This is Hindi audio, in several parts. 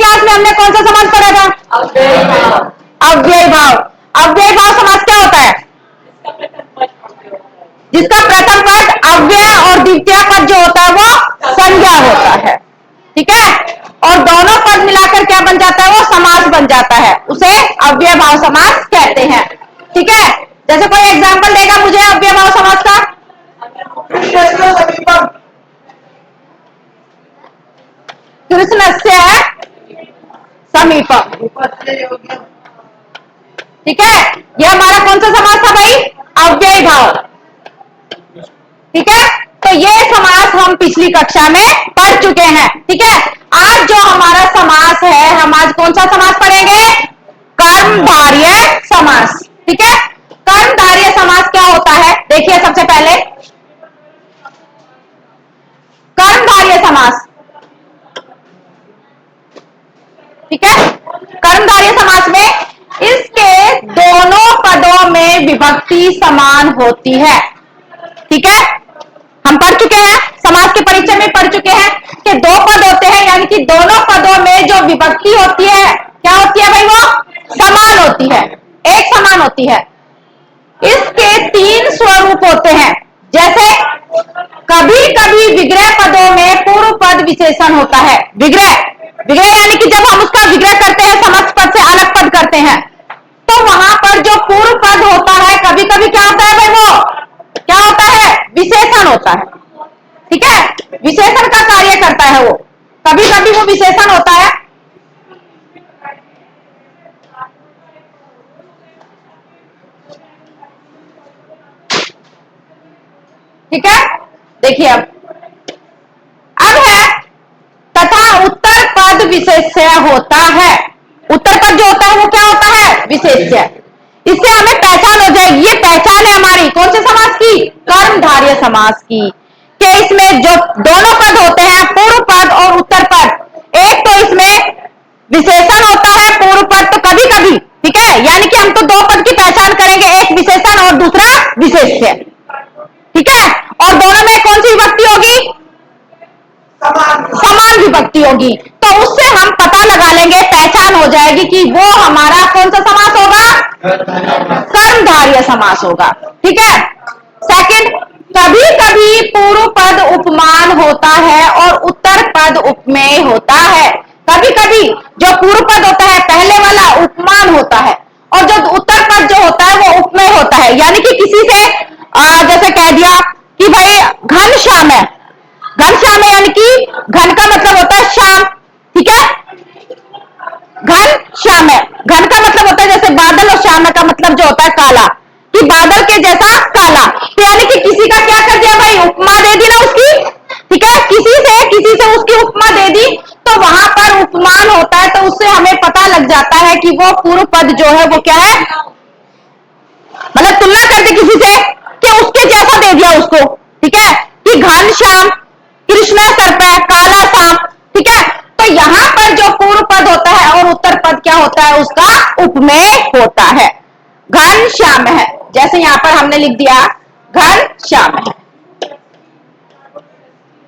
क्लास में हमने कौन सा समास पढ़ा था? अव्ययी भाव। अव्ययी भाव समास क्या होता है? जिसका प्रथम पद अव्यय और द्वितीय पद जो होता है वो संज्ञा होता है, ठीक है, और दोनों पद मिलाकर क्या बन जाता है? वो समास बन जाता है, उसे अव्यय भाव समास कहते हैं, ठीक है। जैसे कोई एग्जांपल देगा मुझे अव्यय भाव समास का? कृष्णस्य समीपम, ठीक है, यह हमारा कौन सा समास था भाई? अव्ययी भाव, ठीक है। तो ये समास हम पिछली कक्षा में पढ़ चुके हैं, ठीक है। आज जो हमारा समास है, हम आज कौन सा समास पढ़ेंगे? कर्मधारय समास, ठीक है। कर्मधारय समास क्या होता है? देखिए सबसे पहले कर्मधारय समास, ठीक है। कर्मधारय समास में इसके दोनों पदों में विभक्ति समान होती है, ठीक है। हम पढ़ चुके हैं, समास के परिचय में पढ़ चुके हैं कि दो पद होते हैं, यानी कि दोनों पदों में जो विभक्ति होती है क्या होती है भाई? वो समान होती है, एक समान होती है। इसके तीन स्वरूप होते हैं। जैसे कभी कभी विग्रह पदों में पूर्व पद विशेषण होता है। विग्रह, विग्रह यानी कि जब हम उसका विग्रह करते हैं, समस्त पद से अलग पद करते हैं, तो वहां पर जो पूर्व पद होता है कभी कभी क्या होता है भाई? वो क्या होता है? विशेषण होता है, ठीक है। विशेषण का कार्य करता है वो, कभी कभी वो विशेषण होता है। ठीक है, देखिए अब है तथा उत्तर पद विशेष्य होता है। उत्तर पद जो होता है वो क्या होता है? विशेष्य। इससे हमें पहचान हो जाएगी, ये पहचान है हमारी कौन से समास की? कर्मधारय समास की, कि इसमें जो दोनों पद होते हैं, पूर्व पद और उत्तर पद, एक तो इसमें विशेषण होता है पूर्व पद तो कभी कभी, ठीक है, यानी कि हम तो दो पद की पहचान करेंगे, एक विशेषण और दूसरा विशेष्य, ठीक है। और दोनों में कौन सी विभक्ति होगी? समान विभक्ति होगी। तो उससे हम पता लगा लेंगे, पहचान हो जाएगी कि वो हमारा कौन सा समास होगा? कर्मधारय समास होगा, ठीक है। सेकंड, कभी कभी पूर्व पद उपमान होता है और उत्तर पद उपमेय होता है। कभी कभी जो पूर्व पद होता है पहले वाला उपमान होता है, और जो उत्तर पद जो होता है वो उपमेय होता है। यानी कि किसी से जैसे कह दिया कि भाई घन श्याम है, घन श्याम है यानी कि घन का मतलब होता है श्याम, ठीक है, घन श्याम है। घन का मतलब होता है जैसे बादल, और श्याम का मतलब जो होता है काला, कि बादल के जैसा काला। तो यानी कि किसी का क्या कर दिया भाई? उपमा दे दी ना उसकी, ठीक है, किसी से उसकी उपमा दे दी, तो वहां पर उपमान होता है। तो उससे हमें पता लग जाता है कि वो पूर्व पद जो है वो क्या है, मतलब तुलना करते किसी से कि उसके जैसा दे दिया उसको, ठीक है, कि घन श्याम, कृष्णा सर्प है, काला सांप, ठीक है। तो यहां पर जो पूर्व पद होता है और उत्तर पद क्या होता है? उसका उपमेय होता है। घन श्याम है, जैसे यहां पर हमने लिख दिया घन श्याम है,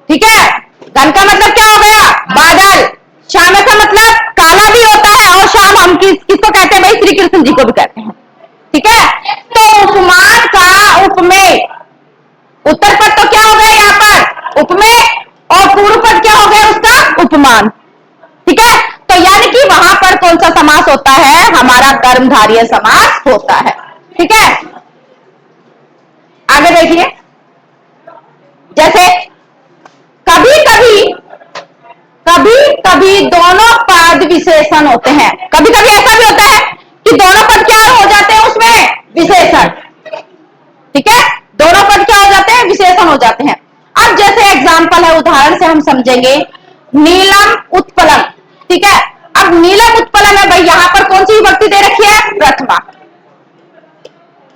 ठीक है। घन का मतलब क्या हो गया? बादल। श्याम का मतलब काला भी होता है, और श्याम हम किसको कहते हैं भाई? श्री कृष्ण जी को भी कहते हैं, ठीक है। तो उपमान का उपमेय, उत्तर पद तो क्या हो गया यहाँ पर? उपमेय, और पूर्व पद क्या हो गया? उसका उपमान, ठीक है। तो यानी कि वहां पर कौन सा समास होता है? हमारा कर्मधारय समास होता है, ठीक है। आगे देखिए, जैसे कभी कभी दोनों पद विशेषण होते हैं। कभी कभी ऐसा भी होता है कि दोनों पद क्या हो जाते हैं? उसमें विशेषण, ठीक है, दोनों पद क्या हो जाते हैं? विशेषण हो जाते हैं। अब जैसे एग्जांपल है, उदाहरण से हम समझेंगे, नीलम उत्पलम, ठीक है। अब नीलम उत्पलम है भाई, यहां पर कौन सी विभक्ति दे रखी है? प्रथमा,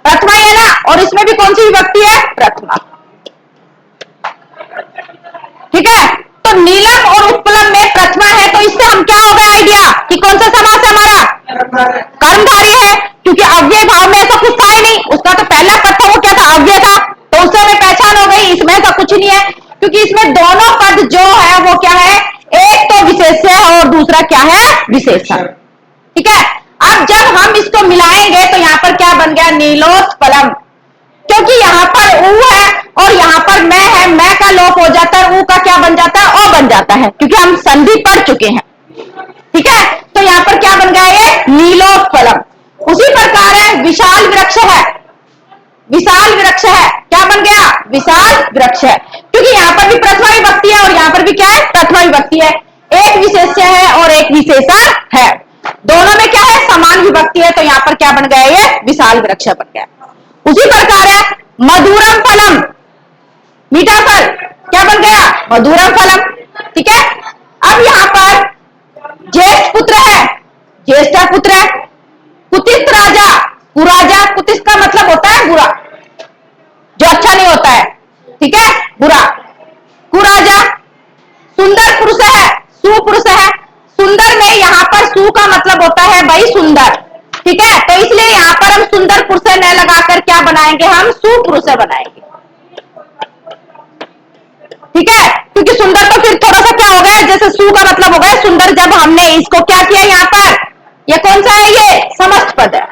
प्रथमा है ना, और इसमें भी कौन सी विभक्ति है? प्रथमा, ठीक है। तो नीलम और उत्पलम में प्रथमा है, तो इससे हम क्या होगा आइडिया कि कौन सा समास है हमारा? कर्मधारय है, क्योंकि अव्यय भाव में ऐसा कुछ था ही नहीं। उसका तो पहला पद था वो क्या था? अव्यय था, तो उससे हमें पहचान हो गई। इसमें ऐसा कुछ नहीं है, क्योंकि इसमें दोनों पद जो है वो क्या है? एक तो विशेष्य है और दूसरा क्या है, विशेषण। ठीक है, अब जब हम इसको मिलाएंगे तो यहां पर क्या बन गया, नीलोत्पलम। क्योंकि यहां पर ऊ है और यहां पर मैं है, मैं का लोप हो जाता है, ऊ का क्या बन जाता है, ओ बन जाता है, क्योंकि हम संधि पढ़ चुके हैं। ठीक है, तो यहां पर क्या बन गया, ये नीलोत्पलम। उसी प्रकार है विशाल वृक्ष है, विशाल वृक्ष है, क्या बन गया, विशाल वृक्ष है, क्योंकि यहां पर भी प्रथमा विभक्ति है और यहां पर भी क्या है, प्रथमा विभक्ति है। एक विशेष्य है और एक विशेषण है, दोनों में क्या है, समान विभक्ति है, तो यहां पर क्या बन गया, ये विशाल वृक्ष बन गया। उसी प्रकार है मधुरम फलम, मीठा फल, क्या बन गया, मधुरम फलम। ठीक है, अब यहां पर ज्येष्ठ पुत्र है, ज्येष्ठ पुत्र है। कुतिस्त राजा, कुराजा, कुतिस्त का मतलब होता है बुरा, जो अच्छा नहीं होता है। ठीक है, बुरा, कुराजा। सुंदर पुरुष है, सुपुरुष है। सुंदर में यहां पर सु का मतलब होता है भाई सुंदर। ठीक है, तो इसलिए यहां पर हम सुंदर पुरुष न लगाकर क्या बनाएंगे, हम सुपुरुष बनाएंगे। ठीक है, क्योंकि सुंदर तो फिर थोड़ा सा क्या हो गया, जैसे सु का मतलब हो गया सुंदर, जब हमने इसको क्या किया यहां पर, ये कौन सा है, ये समस्त पद है।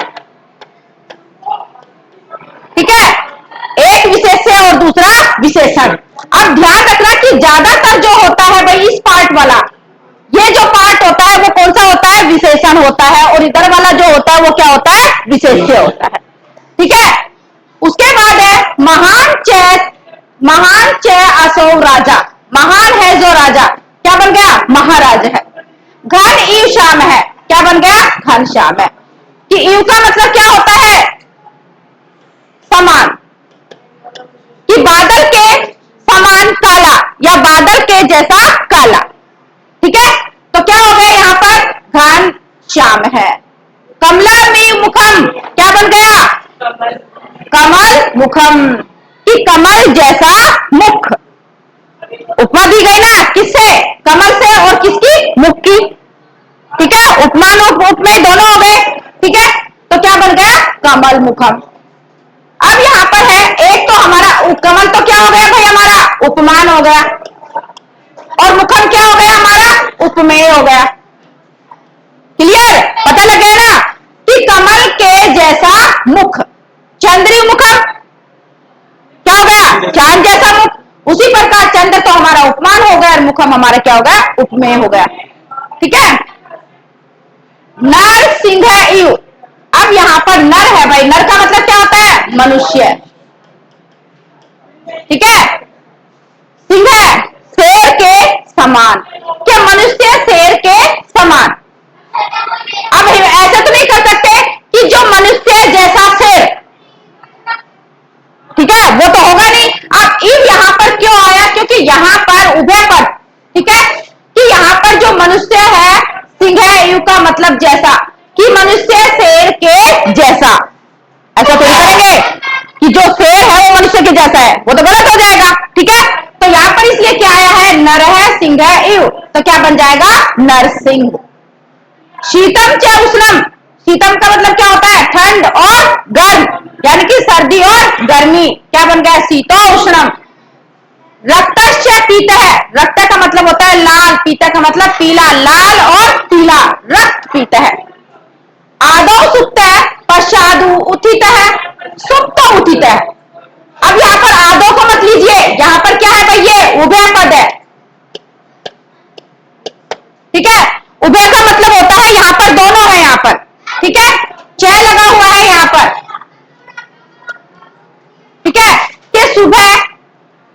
ठीक है, एक विशेष्य और दूसरा विशेषण। अब ध्यान रखना कि ज्यादातर जो होता है भाई इस पार्ट वाला, ये जो पार्ट होता है वो कौन सा होता है, विशेषण होता है, और इधर वाला जो होता है वो क्या होता है, विशेष्य होता है। ठीक है, उसके बाद है महान च असौ राजा, महान है जो राजा, क्या बन गया, महाराज है। घन ईव श्याम है, क्या बन गया, घन श्याम है। कि ईव का मतलब क्या होता है, समान, कि बादल के समान काला या बादल के जैसा काला। ठीक है, तो क्या हो गया यहां पर, घन श्याम है। कमला में मुखम, क्या बन गया, कमल मुखम, कि कमल जैसा मुख। उपमा दी गई ना, किससे, कमल से और किसकी, मुख की। ठीक है, उपमान और उपमेय दोनों हो गए। ठीक है, तो क्या बन गया, कमल मुखम। अब यहां पर है एक तो हमारा कमल तो क्या हो गया भाई, हमारा उपमान हो गया, और मुखम क्या हो गया, हमारा उपमेय हो गया। क्लियर, पता लग गया ना, कि कमल के जैसा मुख, चंद्री मुखम, क्या हो गया, चांद जैसा मुख। उसी प्रकार चंद्र तो हमारा उपमान हो गया और मुखम हमारा क्या हो गया, उपमेय हो गया। ठीक है, नर सिंह इव। अब यहां पर नर है भाई, नर का मतलब क्या होता है, मनुष्य। ठीक है, सिंह शेर के समान, क्या मनुष्य शेर के समान। अब ऐसा तो नहीं कर सकते कि जो मनुष्य जैसा शेर, ठीक है, वो तो होगा नहीं। अब इव यहां पर क्यों आया, क्योंकि यहां पर उभय पद। ठीक है, कि यहां पर जो मनुष्य है, सिंह है, इव का मतलब जैसा, कि मनुष्य शेर के जैसा। ऐसा तो नहीं करेंगे कि जो शेर है वो मनुष्य के जैसा है, वो तो गलत हो जाएगा। ठीक है, तो यहां पर इसलिए क्या आया है, नर है, सिंह है, इव, तो क्या बन जाएगा, नरसिंह। शीतम च उष्णम, शीतम का मतलब क्या होता है, ठंड और गर्म, यानी कि सर्दी और गर्मी, क्या बन गया, शीतो उष्णम। रक्तश्च पीत है, रक्त का मतलब होता है लाल, पीता का मतलब पीला, लाल और पीला, रक्त पीत है। आदौ सुप्त है, पश्चादु उत्थित है, सुप्त उत्थित है। अब यहां पर आदौ को मत लीजिए, यहां पर क्या है भाई, ये उभय पद है। ठीक है, उभय का मतलब होता है यहां पर दोनों है, यहां पर। ठीक है, च लगा हुआ है यहां पर। ठीक है, कि सुबह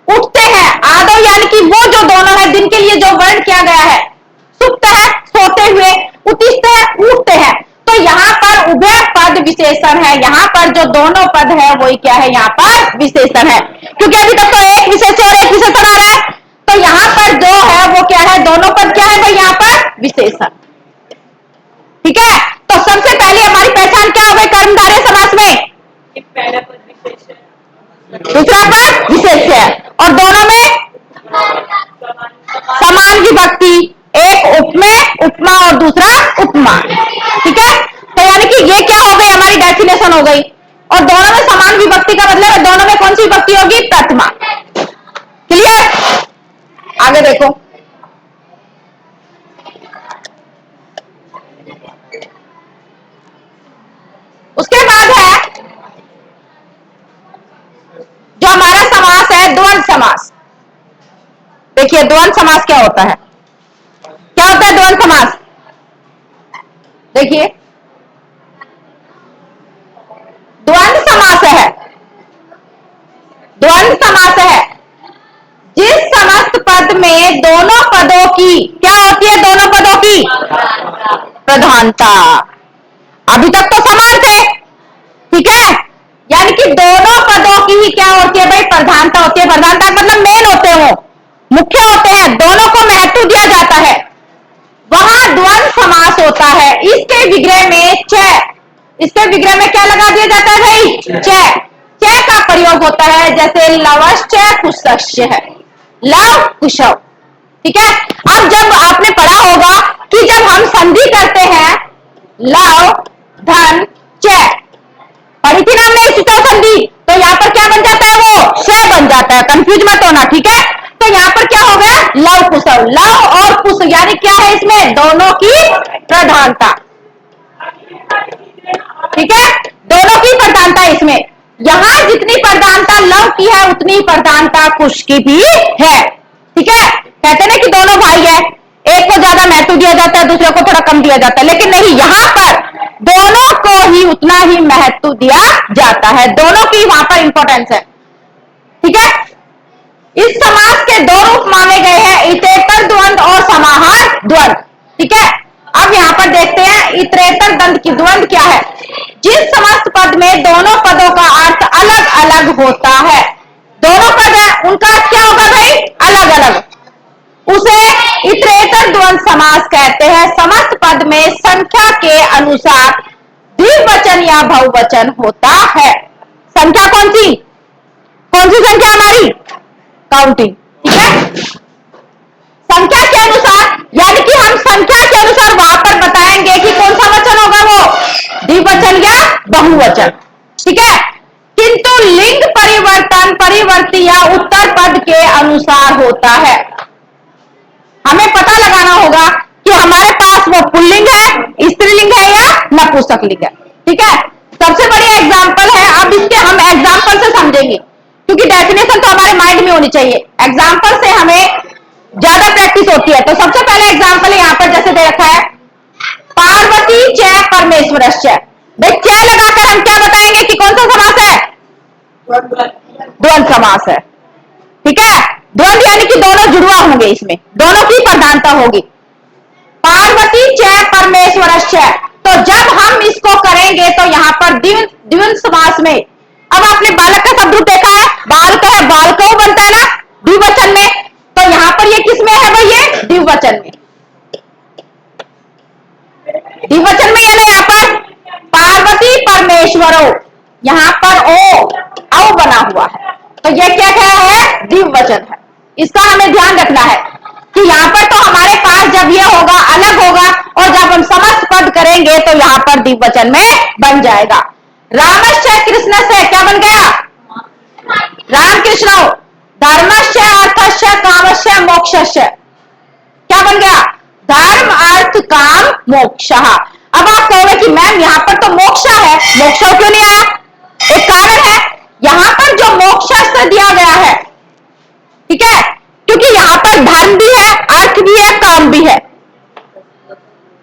उठते हैं, आदौ यानी कि वो जो दोनों है, दिन के लिए जो वर्ण किया गया है। सुप्त है, सोते हुए, उत्थित है, उठते हैं। तो यहां पर उभय पद विशेषण है, यहां पर जो दोनों पद है वही क्या है, यहां पर विशेषण है, क्योंकि अभी तक तो एक विशेषण और एक विशेषण आ रहा है। तो यहां पर जो है वो क्या है, दोनों पद क्या है भाई, यहां पर विशेषण। ठीक है, तो सबसे पहले हमारी पहचान क्या हो गई कर्मधारय समास में, पहला पद विशेषण, दूसरा पद विशेष्य है, और दोनों में समान विभक्ति, एक उपमेय उपमा और दूसरा उपमा। ठीक है, तो यानी कि ये क्या हो गई, हमारी डेफिनेशन हो गई। और दोनों में समान विभक्ति का मतलब है दोनों में कौन सी विभक्ति होगी, प्रथमा। क्लियर, आगे देखो, देखिए द्वंद्व समास क्या होता है, क्या होता है द्वंद्व समास? देखिए द्वंद्व समास है, द्वंद्व समास है जिस समस्त पद में दोनों पदों की क्या होती है, दोनों पदों की प्रधानता। अभी तक तो समान थे, ठीक है, यानी कि दोनों पदों की ही क्या होती है भाई, प्रधानता होती है। प्रधानता मतलब मेन होते हो, मुख्य होते हैं, दोनों को महत्व दिया जाता है, वहां द्वंद्व समास होता है। इसके विग्रह में च, इसके विग्रह में क्या लगा दिया जाता है भाई, च। च का प्रयोग होता है, जैसे लवश्च कुशश्च है, लव कुशव, ठीक है। अब जब आपने पढ़ा होगा कि जब हम संधि करते हैं लव धन च, पढ़ी थी ना हमने इसी संधि, तो यहाँ पर क्या बन जाता है, वो श बन जाता है, कंफ्यूज मत होना, ठीक है। तो यहाँ पर क्या हो गया, लव कुशव, लव और कुश यानी क्या है इसमें, दोनों की प्रधानता, ठीक है, दोनों की प्रधानता इसमें। यहां जितनी प्रधानता लव की है उतनी प्रधानता कुश की भी है, ठीक है। कहते हैं कि दोनों भाई है, एक को ज्यादा महत्व दिया जाता है, दूसरे को थोड़ा कम दिया जाता है, लेकिन नहीं, यहां पर दोनों को ही उतना ही महत्व दिया जाता है, दोनों की वहां पर इंपॉर्टेंस है, ठीक है। इस समास के दो रूप माने गए हैं, इतरेतर द्वंद्व और समाहार द्वंद्व, ठीक है। अब यहां पर देखते हैं इतरेतर द्वंद्व क्या है। जिस समस्त पद में दोनों पदों का अर्थ अलग अलग होता है, दोनों पद है उनका अर्थ क्या होगा भाई, अलग अलग, उसे इतरेतर द्वंद्व समास कहते हैं। समस्त पद में संख्या के अनुसार द्विवचन या बहुवचन होता है। संख्या कौन सी संख्या हमारी, काउंटिंग, ठीक है। संख्या के अनुसार यानी कि हम संख्या के अनुसार वहां पर बताएंगे कि कौन सा वचन होगा, वो द्विवचन या बहुवचन, ठीक है। किंतु लिंग परिवर्तन परिवर्ती या उत्तर पद के अनुसार होता है। हमें पता लगाना होगा कि हमारे पास वो पुल्लिंग है, स्त्रीलिंग है या नपुंसकलिंग है, ठीक है। सबसे बड़ी एग्जांपल है, अब इसके हम एग्जांपल से समझेंगे, क्योंकि डेफिनेशन तो हमारे माइंड में होनी चाहिए, एग्जांपल से हमें ज्यादा प्रैक्टिस होती है। तो सबसे पहले एग्जांपल यहां पर जैसे दे रखा है, पार्वती च परमेश्वरश्च, भाई च लगाकर हम क्या बताएंगे कि कौन सा समास है, द्वंद्व समास है, ठीक है। द्वंद्व यानी कि दोनों जुड़वा होंगे, इसमें दोनों की प्रधानता होगी। पार्वती च परमेश्वरश्च, तो जब हम इसको करेंगे तो यहां पर द्वंद्व समास में, अब आपने बालक का शब्द रूप देखा है, बालक है, बालको बनता है ना द्विवचन में, तो यहां पर ये किस में है भाई, ये द्विवचन में, द्विवचन में, यानी यहां पर पार्वती परमेश्वरो, यहां पर ओ बना हुआ है, तो ये क्या है, द्विवचन है। इसका हमें ध्यान रखना है कि यहां पर तो हमारे पास जब ये होगा अलग होगा, और जब हम समस्त पद करेंगे तो यहां पर द्विवचन में बन जाएगा। रामश्च कृष्णश्च क्या बन गया, राम कृष्ण, धर्मश्च अर्थश्च कामश्च मोक्षश्च क्या बन गया, धर्म अर्थ काम मोक्ष। अब आप कहोगे कि मैम यहां पर तो मोक्ष है, मोक्ष क्यों नहीं आया, एक कारण है, यहां पर जो मोक्ष दिया गया है, ठीक है, क्योंकि यहां पर धर्म भी है, अर्थ भी है, काम भी है।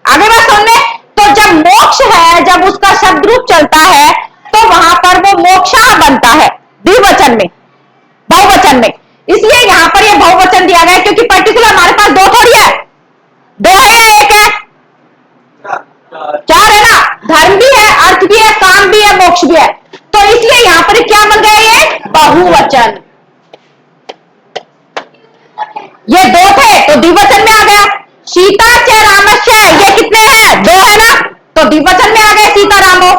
आगे बात सुनने, तो जब मोक्ष है, जब उसका शब्द रूप चलता है तो वहां पर वो मोक्षा बनता है द्विवचन में, बहुवचन में, इसलिए यहां पर ये बहुवचन दिया गया, क्योंकि पर्टिकुलर हमारे पास दो थोड़ी है, दो है या एक है, चार है ना, धर्म भी है, अर्थ भी है, काम भी है, मोक्ष भी है, तो इसलिए यहां पर क्या बन गया, ये बहुवचन। ये दो थे तो द्विवचन में आ गया, सीता च रामश्च, ये कितने हैं, दो है ना, तो द्विवचन में आ गए सीता रामो।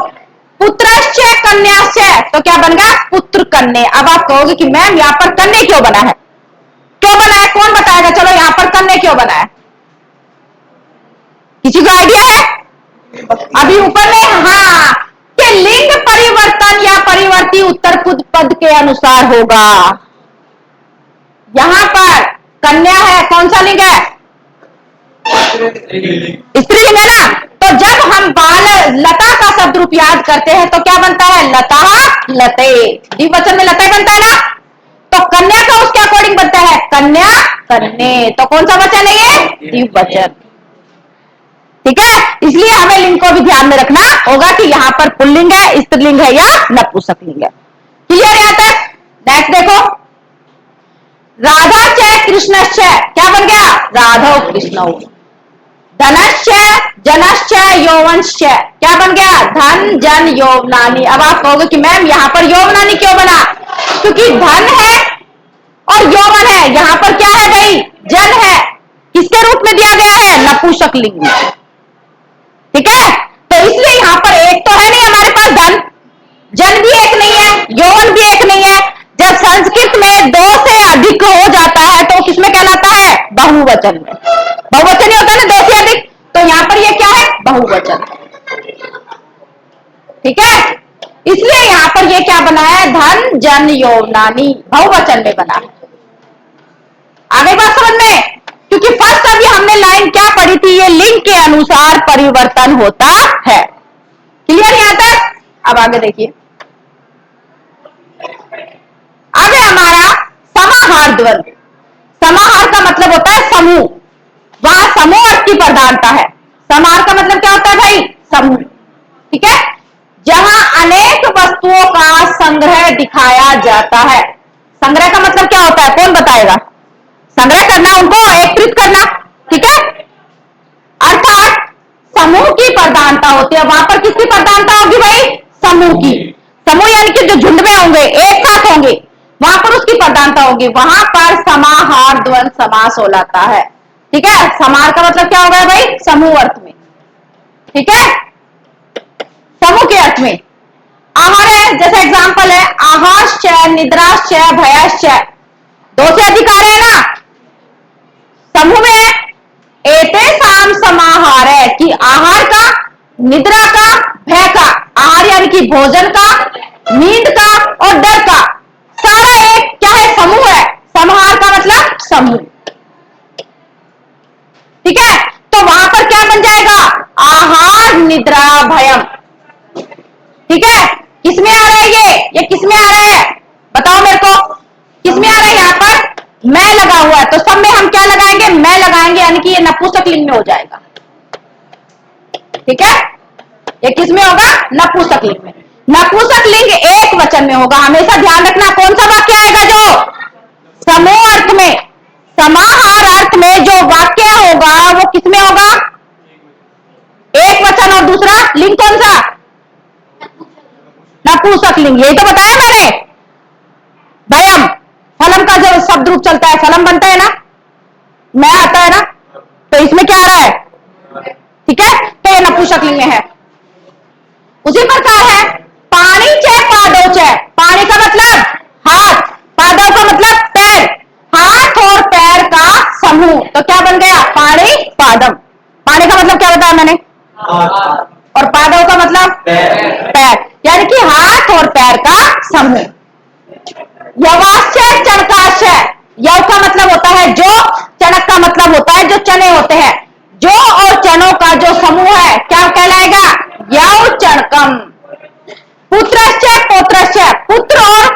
पुत्रश्च कन्याश्च, तो क्या बन गया, पुत्र कन्या। अब आप कहोगे कि मैम यहां पर कन्या क्यों बना है, क्यों बना है, कौन बताएगा, चलो यहां पर कन्या क्यों बना है, किसी को आइडिया है, अभी ऊपर में, हाँ, कि लिंग परिवर्तन या परिवर्ती उत्तर पद के अनुसार होगा। यहां पर कन्या है, कौन सा लिंग है, स्त्रीलिंग है ना, तो जब हम बाल लता का शब्द रूप याद करते हैं तो क्या बनता है, लता लते, द्विवचन में लता बनता है ना, तो कन्या का उसके अकॉर्डिंग बनता है कन्या कन्ये, तो कौन सा वचन है ये? द्विवचन। ठीक है, इसलिए हमें लिंग को भी ध्यान में रखना होगा कि यहां पर पुल्लिंग है, स्त्रीलिंग है या नपुंसकलिंग है। क्लियर यहां तक? नेक्स्ट देखो, राधा च कृष्णश्च, क्या बन गया? राधव कृष्ण। धनश्च जनश्च यौवनश्च, क्या बन गया? धन जन यौवनानी। अब आप कहोगे कि मैम यहां पर यौवनानी क्यों बना? क्योंकि धन है और यौवन है, यहां पर क्या है भाई? जन है। किसके रूप में दिया गया है? नपुंसकलिंग में। ठीक है, तो इसलिए यहां पर एक तो है नहीं हमारे पास धन, जन भी एक नहीं है, यौवन भी एक नहीं है। जब संस्कृत में दो से अधिक हो जाता है तो किसमें कहलाता है? बहुवचन में। बहुवचन ही होता है ना, दो से अधिक, तो यहां पर ये क्या है? बहुवचन। ठीक है, इसलिए यहां पर ये क्या बना है? धन जन यौवनानी, बहुवचन में बना है। आगे बात समझ में? क्योंकि फर्स्ट अभी हमने लाइन क्या पढ़ी थी? ये लिंग के अनुसार परिवर्तन होता है। क्लियर यहां तक? अब आगे देखिए, आगे हमारा समाहार द्वंद्व। समाहार का मतलब होता है समूह, वहां समूह अर्थ की प्रधानता है। समाहार का मतलब क्या होता है भाई? समूह। ठीक है, जहां अनेक वस्तुओं का संग्रह दिखाया जाता है। संग्रह का मतलब क्या होता है? कौन बताएगा? संग्रह करना, उनको एकत्रित करना। ठीक है, अर्थात समूह की प्रधानता होती है। वहां पर किसकी प्रधानता होगी भाई? समूह की। समूह यानी कि जो झुंड में होंगे, एक साथ होंगे, वहां पर उसकी प्रधानता होगी। वहां पर समाहार द्वंद्व समास हो जाता है। ठीक है, समाहार का मतलब क्या होगा भाई? समूह अर्थ में। ठीक है, समूह के अर्थ में। आहार है, जैसे एग्जांपल है आहाश्च निद्राश्च भयश्च, दो से अधिक आ रहे हैं ना, समूह में है। एते साम समाहार है कि आहार का, निद्रा का, भय का। आहार यानी कि भोजन का, नींद का और डर का, सारा एक क्या है? समूह है। समाहार का मतलब समूह। ठीक है, तो वहां पर क्या बन जाएगा? आहार निद्रा भयम। ठीक है, किसमें आ रहा है ये किसमें आ रहा है? बताओ मेरे को, किसमें आ रहा है? यहां पर मैं लगा हुआ है, तो सब में हम क्या लगाएंगे? मैं लगाएंगे, यानी कि ये नपुंसकलिंग में हो जाएगा। ठीक है, ये किसमें होगा? नपुंसकलिंग में। नपुंसकलिंग एक वचन में होगा। हमेशा ध्यान रखना, कौन सा वाक्य आएगा? जो समूह अर्थ में, समाहार अर्थ में जो वाक्य होगा वो किसमें होगा? एक वचन। और दूसरा लिंग कौन सा? नपुंसकलिंग। यही तो बताया मैंने। भयम, फलम का जो शब्द रूप चलता है, फलम बनता है ना, मैं आता है ना, तो इसमें क्या आ रहा है? ठीक है, तो ये नपुंसकलिंग में है। उसी प्रकार है पानी च पादव च, पानी का मतलब हाथ, पादव का मतलब पैर, हाथ और पैर का समूह, तो क्या बन गया? पाणी पादम। पानी का मतलब क्या बताया मैंने? और पादव का मतलब पैर, यानी कि हाथ और पैर का समूह। यवाश्चय चणकाश्चय, यव का मतलब होता है जो, चणक का मतलब होता है जो चने होते हैं। जो और चनों का जो समूह है क्या कहलाएगा? यव चणकम। पुत्रश्चय पौत्रश्चय, पुत्र और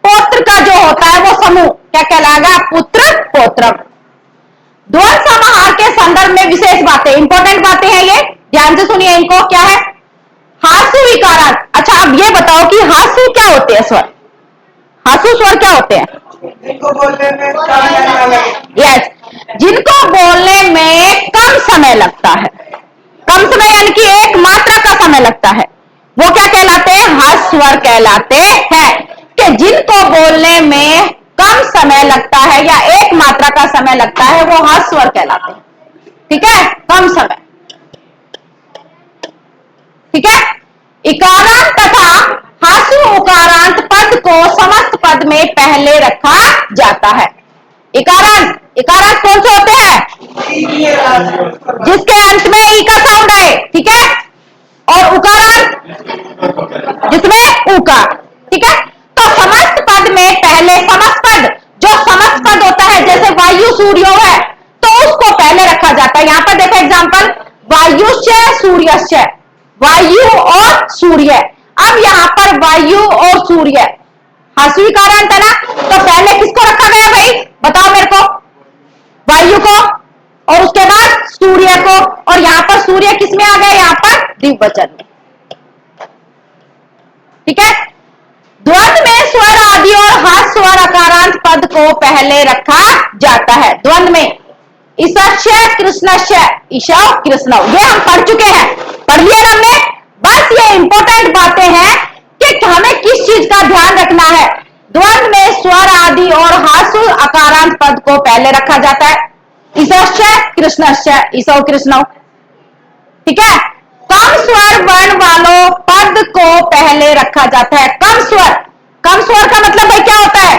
पौत्र का जो होता है वो समूह क्या कहलाएगा? पुत्र पौत्रम। द्वंद्व समाहार के संदर्भ में विशेष बातें, इंपॉर्टेंट बातें हैं ये, ध्यान से सुनिए इनको। क्या है? हासु विकारांत। अच्छा, अब ये बताओ कि हासु क्या होते हैं? स्वर, हासु स्वर क्या होते हैं? जिनको बोलने में यस, जिनको बोलने में कम समय लगता है। कम समय यानी कि एक मात्रा का समय लगता है, वो क्या कहलाते हैं? हास स्वर कहलाते हैं। कि जिनको बोलने में कम समय लगता है या एक मात्रा का समय लगता है वो हास स्वर कहलाते हैं। ठीक है, कम समय। ठीक है, इकारांत तथा हासु उकारांत पद को समस्त पद में पहले रखा जाता है। इकारांत, इकारांत कौन से होते हैं? जिसके अंत में ई का साउंड है। ठीक है, और उकारांत जिसमें ऊ का। ठीक है, तो समस्त पद में पहले समस्त पद, जो समस्त पद होता है जैसे वायु सूर्यो है, तो उसको पहले रखा जाता है। यहां पर देखो एग्जांपल, वायुश्च सूर्यश्च, वायु और सूर्य। अब यहां पर वायु और सूर्य हस्वीकारांत है ना, तो पहले किसको रखा गया भाई, बताओ मेरे को, वायु को, और उसके बाद सूर्य को, और यहां पर सूर्य किसमें आ गया, यहां पर द्विवचन में। ठीक है, द्वंद्व में स्वर आदि और हाथ स्वर अकारांत पद को पहले रखा जाता है। द्वंद्व में ईशस्य कृष्णस्य, ईशव कृष्णव, ये हम पढ़ चुके हैं, पढ़ लिया हमने। बस ये इंपॉर्टेंट बातें हैं कि हमें किस चीज का ध्यान रखना है। द्वंद्व में स्वर आदि और हास्य अकारांत पद को पहले रखा जाता है। ईशस्य कृष्णस्य, ईशव कृष्णव। ठीक है, कम स्वर वर्ण वालों पद को पहले रखा जाता है। कम स्वर, कम स्वर का मतलब भाई क्या होता है,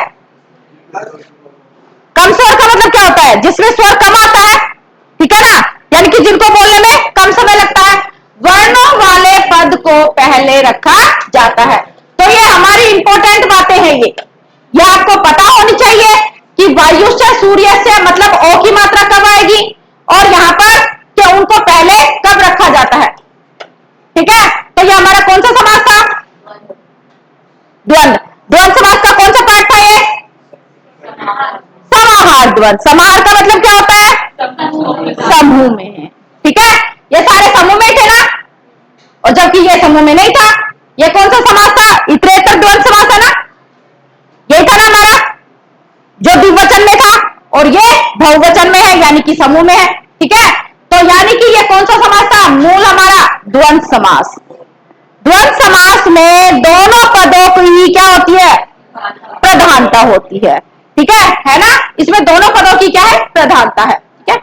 कम स्वर का मतलब क्या होता है, जिसमें स्वर कम आता है, ठीक है ना, यानी कि जिनको बोलने में कम समय लगता है, वर्णों वाले पद को पहले रखा जाता है। तो ये हमारी इंपॉर्टेंट बातें हैं, ये आपको पता होनी चाहिए कि वायु से सूर्य से मतलब ओ की मात्रा कब आएगी, और यहां पर क्या उनको पहले कब रखा जाता है। ठीक है, तो ये हमारा कौन सा समास था, द्वंद्व। द्वंद्व समास का कौन सा पार्ट था ये, समाहार द्वंद्व। समाहार का मतलब क्या होता है, समूह में है। ठीक है, ये सारे समूह में थे ना, और जबकि ये समूह में नहीं था। ये कौन सा समास था, इतरेतर द्वंद्व समास है ना, यही था ना हमारा, जो द्विवचन में था, और ये बहुवचन में है यानी कि समूह में है। ठीक है, तो यानी कि ये कौन सा समास था, मूल हमारा द्वंद्व समास। द्वंद्व समास में दोनों पदों की क्या होती है, प्रधानता होती है। ठीक है ना, इसमें दोनों पदों की क्या है, प्रधानता है। ठीक है,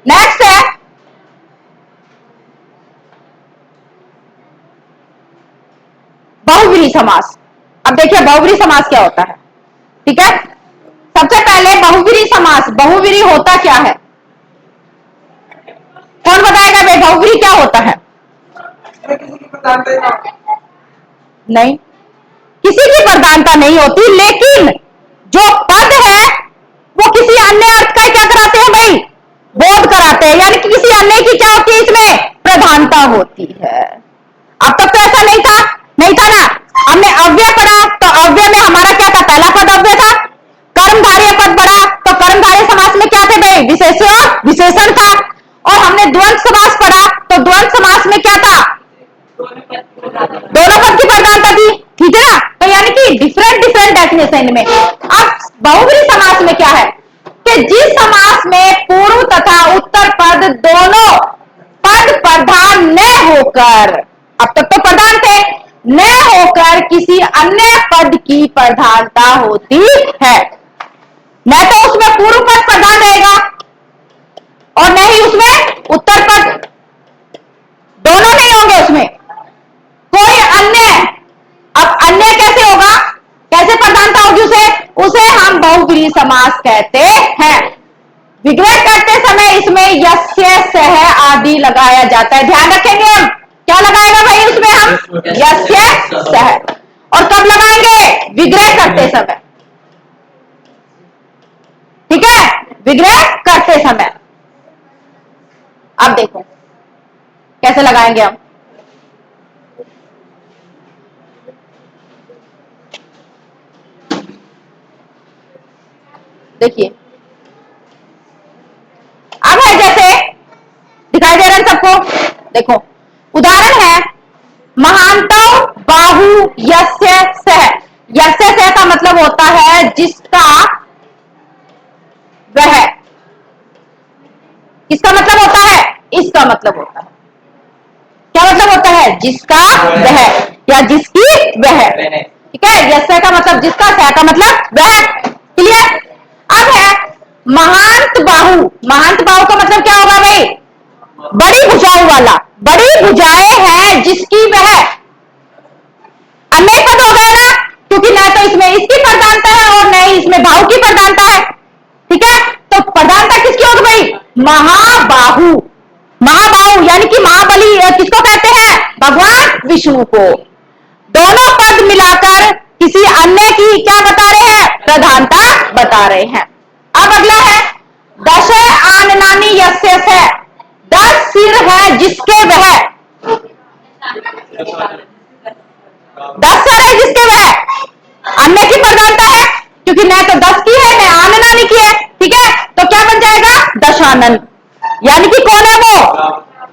नेक्स्ट है बहुव्रीहि समास। अब देखिए बहुव्रीहि समास क्या होता है। ठीक है, सबसे पहले बहुव्रीहि समास, बहुव्रीहि होता क्या है, कौन बताएगा भाई बहुव्रीहि क्या होता है। नहीं, किसी की प्रधानता नहीं होती, लेकिन जो पद है वो किसी अन्य अर्थ का क्या कराते हैं भाई, बोध कराते हैं, यानी कि किसी अन्य की क्या होती है, इसमें प्रधानता होती है। अब तक तो ऐसा नहीं था, नहीं था ना, हमने अव्यय पढ़ा तो अव्यय में हमारा क्या था, पहला पद अव्यय था। कर्मधारय पद पढ़ा तो कर्मधारय समास में क्या थे भाई, विशेषण था। और हमने द्वंद्व समास पढ़ा तो द्वंद्व समास में क्या था, दोनों पद की प्रधानता थी। ठीक है ना, तो यानी कि डिफरेंट डेफिनेशन में। अब बहुव्रीहि समास में क्या है कि जिस समास में पूर्व तथा उत्तर पद दोनों पद प्रधान न होकर, अब तक तो प्रधान थे, न होकर किसी अन्य पद की प्रधानता होती है। न तो उसमें पूर्व पद प्रधान रहेगा और न ही उसमें उत्तर पद, दोनों नहीं होंगे उसमें, कोई अन्य। अब अन्य कैसे होगा, कैसे प्रधानता होगी उसे हम बहुव्रीहि समास कहते हैं। विग्रह करते समय इसमें यस्य सह आदि लगाया जाता है, ध्यान रखेंगे हम, क्या लगाएगा भाई उसमें हम, यस्य सह। और कब लगाएंगे, विग्रह करते समय। ठीक है, विग्रह करते समय। अब देखो कैसे लगाएंगे हम, देखिए अब है, जैसे दिखाई दे रहा है सबको, देखो उदाहरण है, महांतो बाहु यस्य सह। यस्य सह का मतलब होता है जिसका वह, किसका मतलब होता है, इसका मतलब होता है, क्या मतलब होता है, जिसका वह या जिसकी वह। ठीक है, यस्य का मतलब जिसका, सह का मतलब वह। क्लियर। अब है महांत बाहु। महांत बाहु का मतलब क्या होगा भाई, बड़ी भुजाओं वाला, बड़ी भुजाएं हैं जिसकी वह। अन्य पद हो गया ना, क्योंकि न तो इसमें इसकी प्रधानता है और न ही इसमें बाहु की प्रधानता है। ठीक है, तो प्रधानता किसकी होगी भाई, महाबाहु। महाबाहु यानी कि महाबली किसको कहते हैं, भगवान विष्णु को। दोनों पद मिलाकर किसी अन्य की क्या बता रहे हैं, प्रधानता बता रहे हैं। अब अगला है दश आननानि यस्य सह। 10 सिर है जिसके वह, 10 सिर है जिसके वह, अन्य की प्रधानता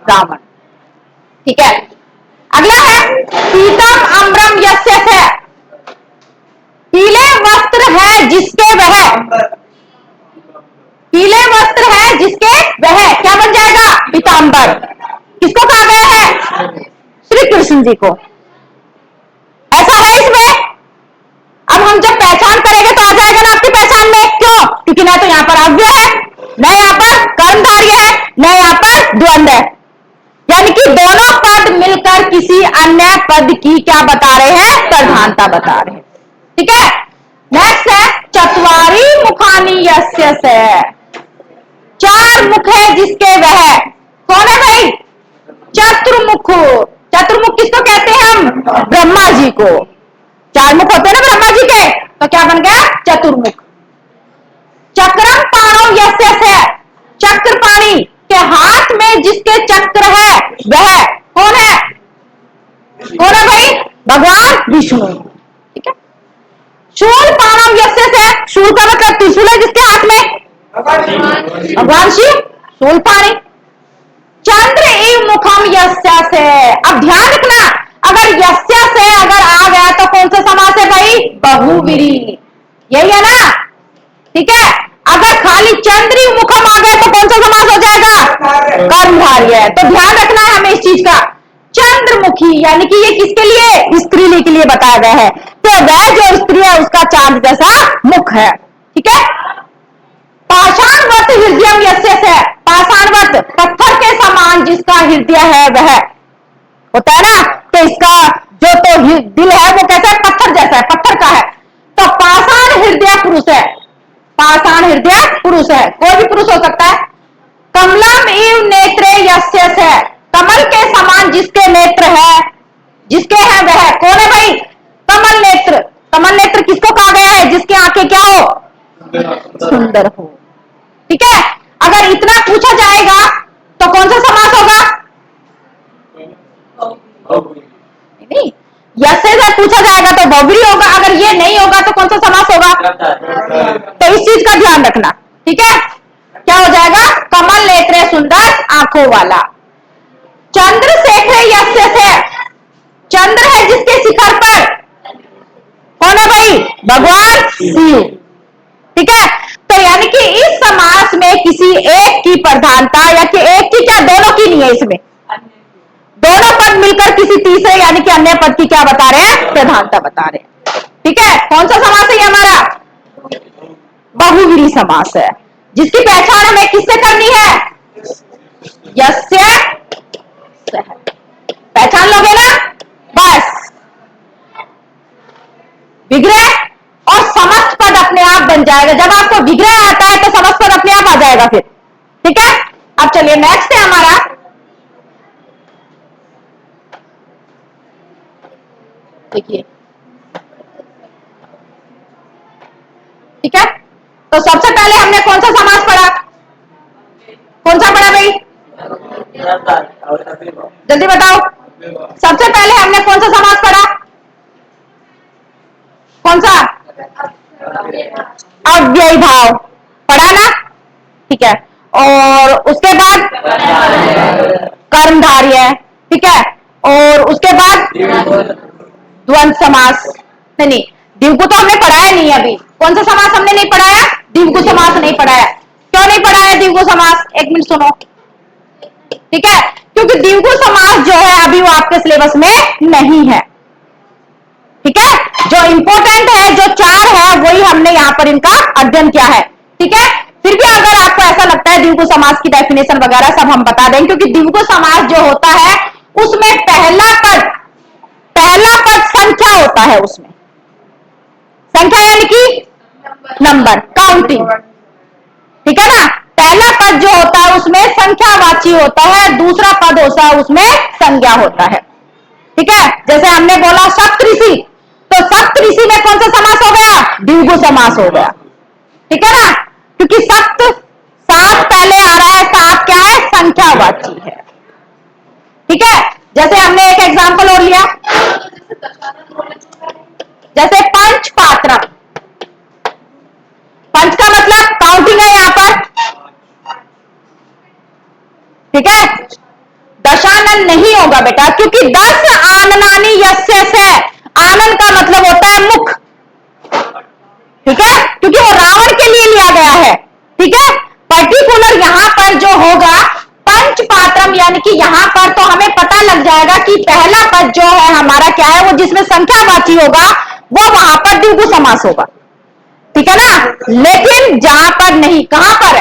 रावण। ठीक है, अगला है पीतम अम्रम यस्य से, पीले वस्त्र है जिसके वह, पीले वस्त्र है जिसके वह क्या बन जाएगा? पीतांबर। किसको कहा गया है? श्री कृष्ण जी को। ऐसा है इसमें। अब हम जब पहचान करेंगे तो आ जाएगा ना आपकी पहचान में। क्यों? क्योंकि ना तो यहां पर अव्यय है, न यहां पर कर्मधारय है, न यहां पर द्वंद है, यानी कि दोनों पद मिलकर किसी अन्य पद की क्या बता रहे हैं? प्रधानता बता रहे हैं। ठीक है, नेक्स्ट है चत्वारी मुखानी यस्य से, चार मुख है जिसके वह। कौन है भाई? चतुर्मुख। चतुर्मुख किसको कहते हैं हम? ब्रह्मा जी को। चार मुख होते हैं ना ब्रह्मा जी के, तो क्या बन गया? चतुर्मुख। चक्रम पाणो यस्य से, चक्र पाणी के हाथ में जिसके चक्र है वह कौन है? कौन है भाई? भगवान विष्णु। ठीक है, शूल पाणम यस्य से, शूल का मतलब त्रिशूल है जिसके हाथ में? भगवान शिव। शूल पाणी। चंद्र एव मुखम यस्य से, अब ध्यान रखना, अगर यस्य से अगर आ गया तो कौन सा समास है भाई? बहुव्रीहि। यही है ना? ठीक है, अगर खाली चंद्री मुखम आ गया तो कौन सा समास हो जाएगा? कर्मधारय। तो ध्यान रखना है हमें इस चीज का। चंद्रमुखी यानी कि ये किसके लिए? स्त्रीलिंग के लिए बताया गया है। तो वह जो स्त्री है उसका चांद जैसा मुख है। ठीक है, पाषाणवत हृदय यस्य से, पाषाणवत पत्थर के समान जिसका हृदय है वह होता है ना, तो इसका जो तो दिल है वो कैसा है? पत्थर जैसा है, पत्थर का है। तो पाषाण हृदय पुरुष है, पाषाण हृदय पुरुष है, कोई भी पुरुष हो सकता है। कमलम इव नेत्रे यस्य से, कमल के समान जिसके नेत्र है, जिसके है वह कौन है भाई? कमल नेत्र। कमल नेत्र किसको कहा गया है? जिसकी आंखें क्या हो? सुंदर हो। ठीक है, अगर इतना पूछा जाएगा तो कौन सा समास होगा? नहीं, यसे से पूछा जाएगा तो बहुव्रीहि होगा। अगर ये नहीं होगा तो कौन सा समास होगा? तो इस चीज का ध्यान रखना। ठीक है, क्या हो जाएगा? कमल नेत्र सुंदर आंखों वाला। चंद्रशेखर यस्य से, चंद्र है जिसके शिखर पर कौन है भाई? भगवान शिव। ठीक है, तो यानी कि इस समास में किसी एक की प्रधानता, या कि एक की क्या, दोनों की नहीं है, इसमें दोनों पद मिलकर किसी तीसरे यानी कि अन्य पद की क्या बता रहे हैं? प्रधानता बता रहे हैं। ठीक है, कौन सा समास है ये हमारा? बहुव्रीहि समास है, जिसकी पहचान हमें किससे करनी है? यस्य से। पहचान लोगे ना? बस विग्रह और समस्त पद अपने आप बन जाएगा। जब आपको विग्रह आता है तो समस्त पद अपने आप आ जाएगा फिर। ठीक है, अब चलिए नेक्स्ट है हमारा, देखिए। ठीक है, तो सबसे पहले हमने कौन सा समास पढ़ा? कौन सा पढ़ा भाई? जल्दी बताओ। सबसे पहले हमने कौन सा समास पढ़ा? कौन सा? अव्ययी भाव पढ़ा ना? ठीक है, और उसके बाद कर्मधारय। ठीक है, और उसके बाद द्वंद्व समास। नहीं, द्विगु तो हमने पढ़ाया नहीं अभी। कौन सा समास हमने नहीं पढ़ाया? द्विगु समास नहीं पढ़ाया। क्यों नहीं पढ़ाया द्विगु समास? एक मिनट सुनो। ठीक है, क्योंकि द्विगु समास जो है अभी वो आपके सिलेबस में नहीं है। ठीक है, जो इंपॉर्टेंट है, जो चार है, वही हमने यहां पर इनका अध्ययन किया है। ठीक है, फिर भी अगर आपको ऐसा लगता है द्विगु समास की डेफिनेशन वगैरह सब हम बता दें, क्योंकि द्विगु समास जो होता है उसमें पहला पद संख्या होता है। उसमें संख्या यानी कि नंबर, काउंटिंग। ठीक है ना, पहला पद जो होता है उसमें संख्यावाची होता है, दूसरा पद होता है उसमें संज्ञा होता है। ठीक है, जैसे हमने बोला सप्तऋषि, तो सप्तऋषि में कौन सा समास हो गया? द्विगु समास हो गया। ठीक है ना, क्योंकि सप्त, सात पहले आ रहा है, सात क्या है? संख्यावाची है। ठीक है, जैसे हमने एक एग्जांपल और लिया, जैसे पंच पात्र। पंच का मतलब काउंटिंग है यहां पर। ठीक है, आनन नहीं होगा बेटा, क्योंकि 10 आननानी यस्य से आनन का मतलब होता है मुख, ठीक है, क्योंकि वो रावण के लिए लिया गया है, ठीक है। पर्टिकुलर यहां पर जो होगा पंचपात्रम, यानी कि यहां पर तो हमें पता लग जाएगा कि पहला पद जो है हमारा क्या है, वो जिसमें संख्यावाची होगा वो वहां पर द्विगु समास होगा, ठीक है ना। लेकिन जहां पर नहीं, कहां पर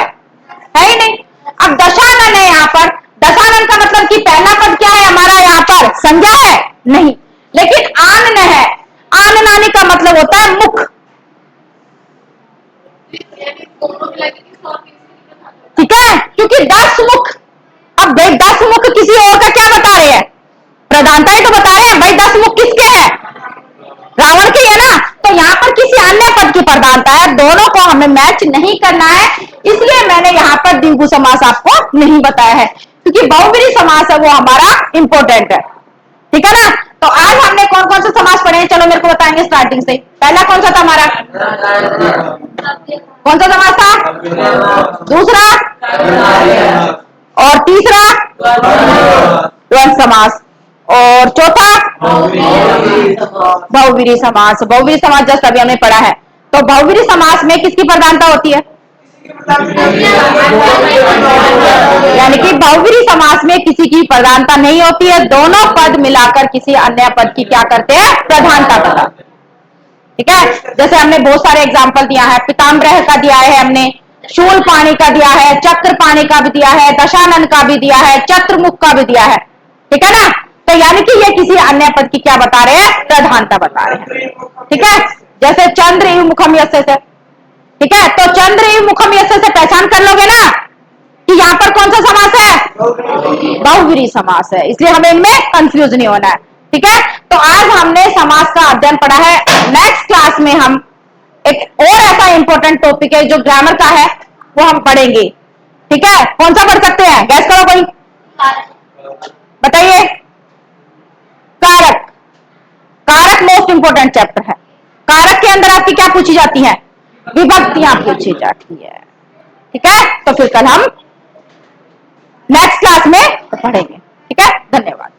है ही नहीं। अब दशानन है यहां पर, दशानन का मतलब कि पहला पद क्या है हमारा, यहां पर संज्ञा है नहीं, लेकिन आनन है, आननानी का मतलब होता है मुख, ठीक है, क्योंकि 10 मुख। अब भाई 10 मुख किसी और का क्या बता रहे हैं, प्रधानता ही तो बता रहे हैं भाई, 10 मुख किसके हैं, रावण के है ना, तो यहां पर किसी अन्य पद की प्रधानता है, दोनों को हमें मैच नहीं करना है, इसलिए मैंने यहां पर द्विगु समास आपको नहीं बताया है, क्योंकि बहुब्रीहि समास है वो हमारा इंपॉर्टेंट है, ठीक है ना। तो आज हमने कौन कौन से समास पढ़े हैं, चलो मेरे को बताएंगे स्टार्टिंग से। पहला कौन सा था हमारा, कौन सा समास था, दूसरा, और तीसरा द्वंद्व समास, और चौथा बहुब्रीहि समास। बहुब्रीहि समास जस्ट अभी हमने पढ़ा है। तो बहुब्रीहि समास में किसकी प्रधानता होती है, यानी कि बहुब्रीहि समास में किसी की प्रधानता नहीं होती है, दोनों पद मिलाकर किसी अन्य पद की क्या करते हैं, प्रधानता बताते हैं, ठीक है। जैसे हमने बहुत सारे एग्जाम्पल दिया है, पीताम्बर का दिया है हमने, शूल पाणी का दिया है, चक्र पाणी का भी दिया है, दशानन का भी दिया है, चतुर्मुख का भी दिया है, ठीक है ना। तो यानी कि ये किसी अन्य पद की क्या बता रहे हैं, प्रधानता बता रहे हैं, ठीक है। जैसे चंद्र इव मुखम यस्य से, ठीक है, तो चंद्र इव मुखम यस्य से पहचान कर लोगे ना कि यहां पर कौन सा समास है, बहुब्रीहि समास है, इसलिए हमें इनमें कंफ्यूज नहीं होना है, ठीक है। तो आज हमने समास का अध्ययन पढ़ा है। नेक्स्ट क्लास में हम एक और ऐसा इंपॉर्टेंट टॉपिक है जो ग्रामर का है वो हम पढ़ेंगे, ठीक है। कौन सा पढ़ सकते हैं, गैस करो कोई, बताइए। कारक, कारक मोस्ट इंपोर्टेंट चैप्टर है। कारक के अंदर आपकी क्या पूछी जाती है, विभक्तियां पूछी जाती है, ठीक है। तो फिर कल हम नेक्स्ट क्लास में पढ़ेंगे, ठीक है। धन्यवाद।